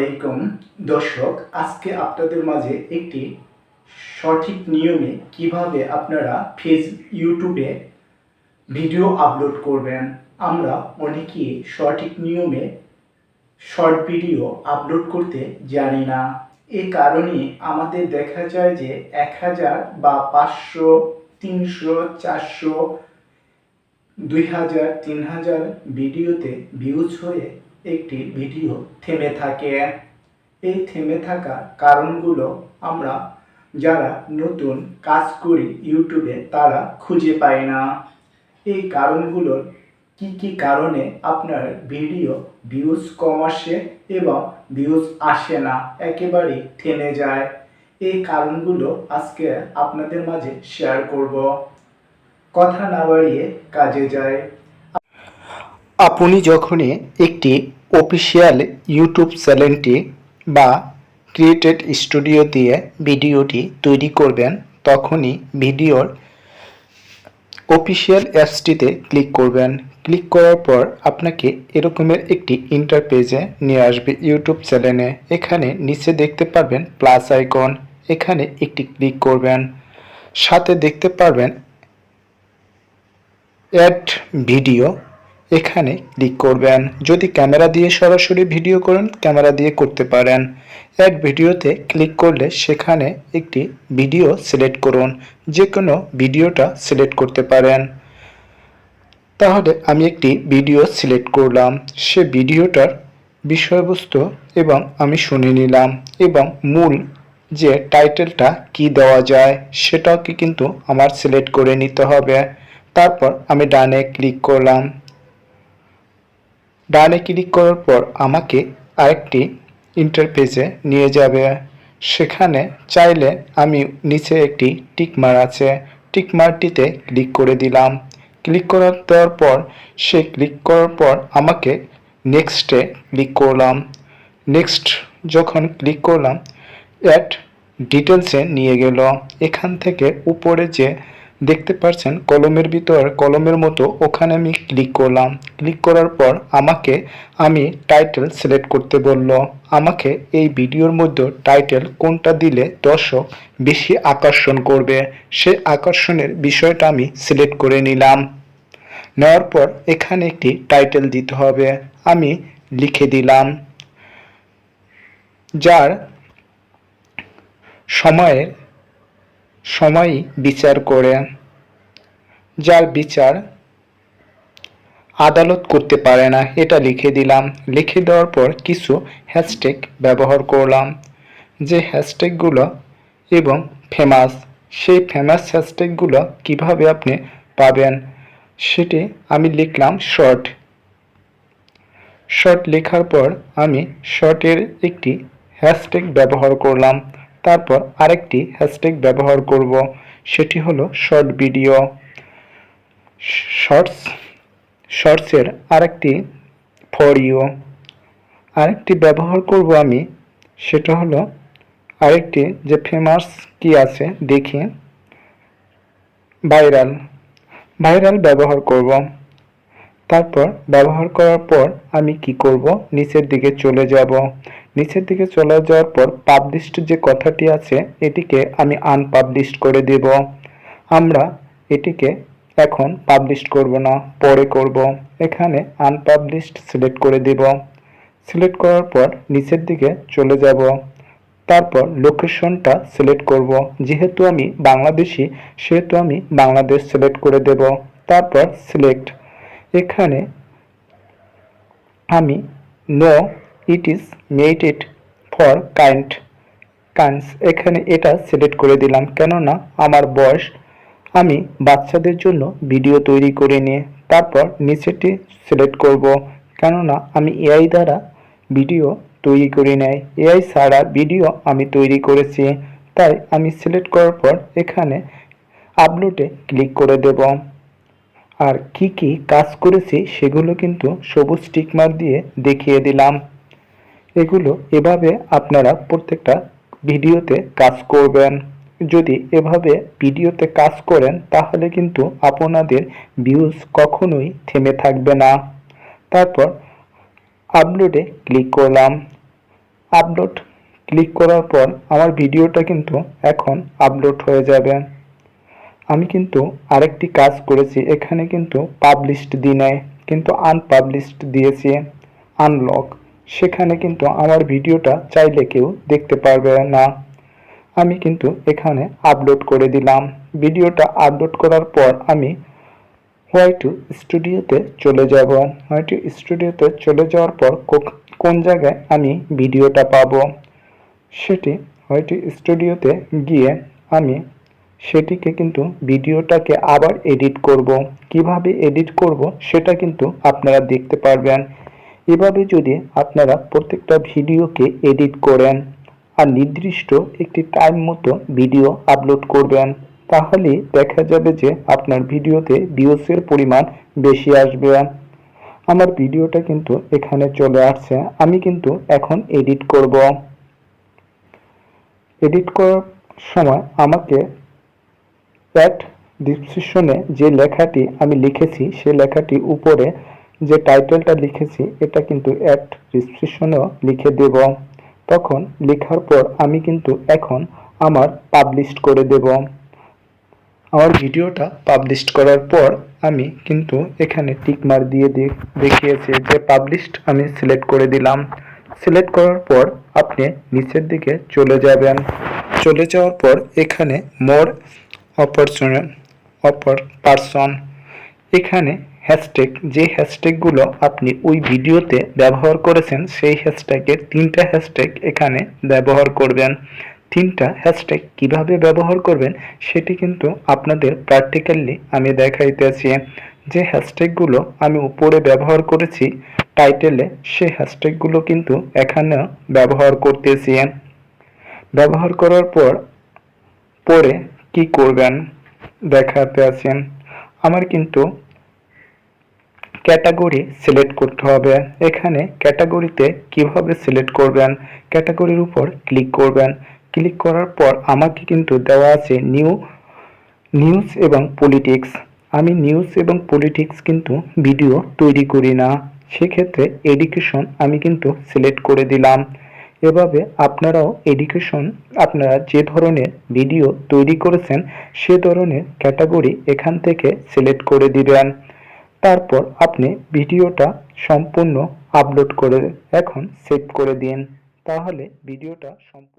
আলাইকুম দর্শক, আজকে আপনাদের মাঝে একটি সঠিক নিয়মে কিভাবে আপনারা ইউটিউবে ভিডিও আপলোড করবেন। আমরা অনেকেই সঠিক নিয়মে শর্ট ভিডিও আপলোড করতে জানি না। এই কারণে আমাদের দেখা যায় যে 1000 বা 500, 300, 400, 2000, 3000 ভিডিওতে ভিউজ হয়ে একটি ভিডিও থেমে থাকে। এই থেমে থাকার কারণগুলো আমরা যারা নতুন কাজ করি ইউটিউবে তারা খুঁজে পাই না। এই কারণগুলোর কি কারণে আপনার ভিডিও ভিউজ কম আসে এবং ভিউজ আসে না, একেবারে থেমে যায়, এই কারণগুলো আজকে আপনাদের মাঝে শেয়ার করব। কথা না বাড়িয়ে কাজে যায়। আপনি যখনই একটি অফিসিয়াল ইউটিউব চ্যানেলটি বা ক্রিয়েটেড স্টুডিও দিয়ে ভিডিওটি তৈরি করবেন, তখনই ভিডিওর অফিসিয়াল অ্যাপসটিতে ক্লিক করবেন। ক্লিক করার পর আপনাকে এরকমের একটি ইন্টারপেজে নিয়ে আসবে ইউটিউব চ্যানেলে। এখানে নিচে দেখতে পারবেন প্লাস আইকন, এখানে একটি ক্লিক করবেন। সাথে দেখতে পারবেন অ্যাড ভিডিও, এখানে ক্লিক করবেন। যদি ক্যামেরা দিয়ে সরাসরি ভিডিও করেন ক্যামেরা দিয়ে করতে পারেন। অ্যাড ভিডিওতে ক্লিক করলে সেখানে একটি ভিডিও সিলেক্ট করুন, যে কোনো ভিডিওটা সিলেক্ট করতে পারেন। তাহলে আমি একটি ভিডিও সিলেক্ট করলাম, সে ভিডিওটার বিষয়বস্তু এবং আমি শুনে নিলাম, এবং মূল যে টাইটেলটা কি দেওয়া যায় সেটাকে কিন্তু আমার সিলেক্ট করে নিতে হবে। তারপর আমি ডানে ক্লিক করলাম। ডানে ক্লিক করার পর আমাকে আরেকটি ইন্টারফেসে নিয়ে যাবে। সেখানে চাইলে আমি নিচে একটি টিকমার আছে, টিকমারটিতে ক্লিক করে দিলাম। ক্লিক দেওয়ার পর ক্লিক করার পর আমাকে নেক্সটে ক্লিক করলাম। নেক্সট যখন ক্লিক করলাম অ্যাড ডিটেলসে নিয়ে গেল। এখান থেকে উপরে যে দেখতে পাচ্ছেন কলমের ভিতর কলমের মতো, ওখানে আমি ক্লিক করলাম। ক্লিক করার পর আমি টাইটেল সিলেক্ট করতে বলল। আমাকে এই ভিডিওর মধ্যে টাইটেল কোনটা দিলে দর্শক বেশি আকর্ষণ করবে, সে আকর্ষণের বিষয়টা আমি সিলেক্ট করে নিলাম। নেওয়ার পর এখানে একটি টাইটেল দিতে হবে, আমি লিখে দিলাম যার সময় বিচার করে, যার বিচার আদালত করতে পারে না, এটা লিখে দিলাম। লিখে দেওয়ার পর কিছু হ্যাশট্যাগ ব্যবহার করলাম, যে হ্যাশট্যাগুলো এবং ফেমাস, সেই ফেমাস হ্যাশট্যাগুলো কিভাবে আপনি পাবেন সেটি আমি লিখলাম শর্ট। লেখার পর আমি শর্টের একটি হ্যাশট্যাগ ব্যবহার করলাম। তারপর আরেকটি হ্যাশট্যাগ ব্যবহার করব, সেটি হলো শর্ট ভিডিও। শর্টসের আরেকটি ফর ইউ, আরেকটি ব্যবহার করব আমি, সেটা হলো আরেকটি যে ফেমাস কি আছে দেখি, ভাইরাল ব্যবহার করব। তারপর ব্যবহার করার পর আমি কি করব, নিচের দিকে চলে যাব। নিচের দিকে চলে যাওয়ার পর পাবলিশড যে কথাটি আছে এটিকে আমি আনপাবলিশড করে দেব। আমরা এটিকে এখন পাবলিশ করব না, পরে করব। এখানে আনপাবলিশড সিলেক্ট করে দেব। সিলেক্ট করার পর নিচের দিকে চলে যাব। তারপর লোকেশনটা সিলেক্ট করব, যেহেতু আমি বাংলাদেশি সেহেতু আমি বাংলাদেশ সিলেক্ট করে দেব। তারপর সিলেক্ট, এখানে আমি know it is made for kinds, এখানে এটা সিলেক্ট করে দিলাম, কেননা আমার বয়স, আমি বাচ্চাদের জন্য ভিডিও তৈরি করে নিয়ে। তারপর নিচেটি সিলেক্ট করব, কেননা আমি এআই দ্বারা ভিডিও তৈরি করে নেই, এআই ছাড়া ভিডিও আমি তৈরি করেছি। তাই আমি সিলেক্ট করার পর এখানে আপলোডে ক্লিক করে দেব। আর কি কি কাজ করেছি সেগুলো কিন্তু সবুজ টিকমার্ক দিয়ে দেখিয়ে দিলাম। এগুলো এভাবে আপনারা প্রত্যেকটা ভিডিওতে কাজ করবেন। যদি এভাবে ভিডিওতে কাজ করেন তাহলে কিন্তু আপনাদের ভিউজ কখনোই থেমে থাকবে না। তারপর আপলোডে ক্লিক করলাম। আপলোড ক্লিক করার পর আমার ভিডিওটা কিন্তু এখন আপলোড হয়ে যাবে। আমি কিন্তু আরেকটি কাজ করেছি, এখানে কিন্তু পাবলিশড দিই নাই, কিন্তু আনপাবলিশড দিয়েছি, আনলক। সেখানে কিন্তু আমার ভিডিওটা চাইলে কেউ দেখতে পারবে না। আমি কিন্তু এখানে আপলোড করে দিলাম। ভিডিওটা আপলোড করার পর আমি হোয়াইট স্টুডিওতে চলে যাব। হোয়াইট স্টুডিওতে চলে যাওয়ার পর কোন জায়গায় আমি ভিডিওটা পাবো, সেটি হোয়াইট স্টুডিওতে গিয়ে আমি সেটিকে কিন্তু ভিডিওটাকে আবার এডিট করব। কিভাবে এডিট করব সেটা কিন্তু আপনারা দেখতে পারবেন। এভাবে যদি আপনারা প্রত্যেকটা ভিডিওকে এডিট করেন আর নির্দিষ্ট একটি টাইম মতো ভিডিও আপলোড করবেন, তাহলে দেখা যাবে যে আপনার ভিডিওতে ভিউসের পরিমাণ বেশি আসবে। আমার ভিডিওটা কিন্তু এখানে চলে আসছে। আমি কিন্তু এখন এডিট করব। এডিট করার সময় আমাকে অ্যাড ডিসক্রিপশনে যে লেখাটি আমি লিখেছি সে লেখাটি উপরে যে টাইটেলটা লিখেছি এটা কিন্তু অ্যাড ডিসক্রিপশনেও লিখে দেব। তখন লেখার পর আমি কিন্তু এখন আমার পাবলিশ করে দেব। আমার ভিডিওটা পাবলিশ করার পর আমি কিন্তু এখানে টিক মার্ক দিয়ে দেখিয়েছি যে পাবলিশড আমি সিলেক্ট করে দিলাম। সিলেক্ট করার পর আপনি নিচের দিকে চলে যাবেন। চলে যাওয়ার পর এখানে মোর পারসন, এখানে হ্যাশট্যাগ, যে হ্যাশট্যাগুলো আপনি ওই ভিডিওতে ব্যবহার করেছেন সেই হ্যাশট্যাগের 3টা হ্যাশট্যাগ এখানে ব্যবহার করবেন। 3টা হ্যাশট্যাগ কিভাবে ব্যবহার করবেন সেটি কিন্তু আপনাদের প্র্যাকটিক্যালি আমি দেখাইতেছি। যে হ্যাশট্যাগুলো আমি উপরে ব্যবহার করেছি টাইটেলে, সেই হ্যাশট্যাগুলো কিন্তু এখানেও ব্যবহার করতেছি। ব্যবহার করার পরে কি করবেন দেখাতে আছেন। আমার কিন্তু ক্যাটাগরি সিলেক্ট করতে হবে। এখানে ক্যাটাগরিতে কিভাবে সিলেক্ট করবেন, ক্যাটাগরির উপর ক্লিক করবেন। ক্লিক করার পর আমাকে কিন্তু দেওয়া আছে নিউজ এবং পলিটিক্স। আমি নিউজ এবং পলিটিক্স কিন্তু ভিডিও তৈরি করি না, সেক্ষেত্রে এডুকেশন আমি কিন্তু সিলেক্ট করে দিলাম। এভাবে আপনারাও এডুকেশন, আপনারা যে ধরনের ভিডিও তৈরি করেছেন সে ধরনের ক্যাটাগরি এখান থেকে সিলেক্ট করে দিবেন। তারপর আপনি ভিডিওটা সম্পূর্ণ আপলোড করে এখন সেভ করে দিন, তাহলে ভিডিওটা সম্পূর্ণ